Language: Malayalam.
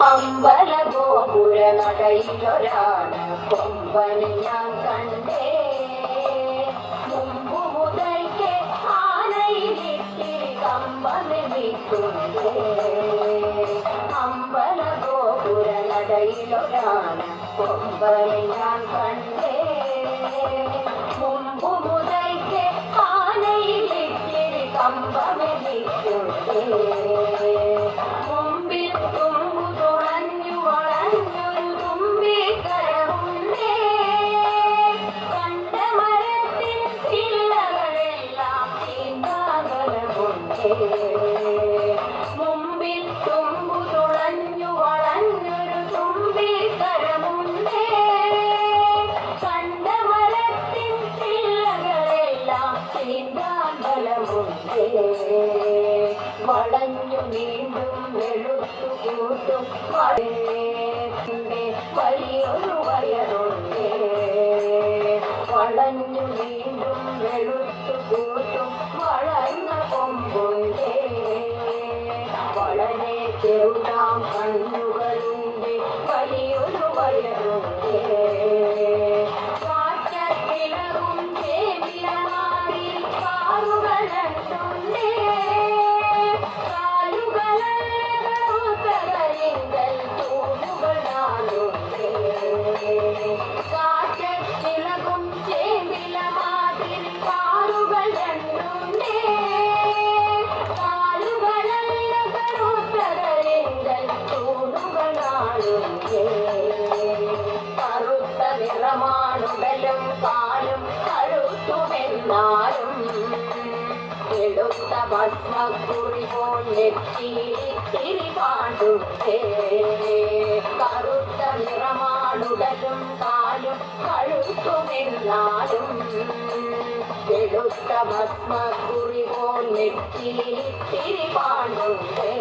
അമ്പലഗോപുര നടയിലൊരാണ് കൊമ്പനെ ഞാൻ കണ്ടേ. മുമ്പു മുതൽക്കേ ആനയിലിത്തിരി കമ്പമെനിക്കുണ്ടേ. അമ്പലഗോപുര നടയിലൊരാണ് കൊമ്പനെ ഞാൻ കണ്ടേ. മുമ്പു മുതൽക്കേ ആനയിലിത്തിരി കമ്പമെനിക്കുണ്ടേ. മുമ്പിൽ തുമ്പു തുളഞ്ഞു വളഞ്ഞൊരു തുമ്പിക്കരമുണ്ടേ. കണ്ട മരത്തിൻ ചില്ലകളെല്ലാം ചീന്താൻ ബലമുണ്ടേ. വളഞ്ഞു നീണ്ടും വെളുത്തു കൂട്ടും വലിയൊരു വയറുണ്ടേ. വളഞ്ഞു നീണ്ടും വെളുത്തു കൂട്ടും വളർന്ന കൊമ്പുണ്ടേ. വളരെ ചെറുതാം കണ്ണുകളുണ്ട്, വലിയൊരു വയറുണ്ടേ. കാറ്റത്തിളകും ചേവിലമാറി കാലുകളുണ്ടേ. കാലുകളെങ്കിൽ തൂണുകളാലുണ്ടേ. കാറ്റത്തിളകും ചേവിലമാറി കാലുകളുണ്ടേ. കറുത്ത നിറമാണുടലും കാലും കഴുത്തുമെന്നാലും എടുത്ത ഭസ്മക്കുറി പോൽ നെറ്റിയിലിത്തിരി പാടുണ്ടേ. കറുത്ത നിറമാണുടലും കാലും കഴുത്തുമെന്നാലും എടുത്ത ഭസ്മക്കുറി പോൽ നെറ്റിയിലിത്തിരി പാടുണ്ടേ.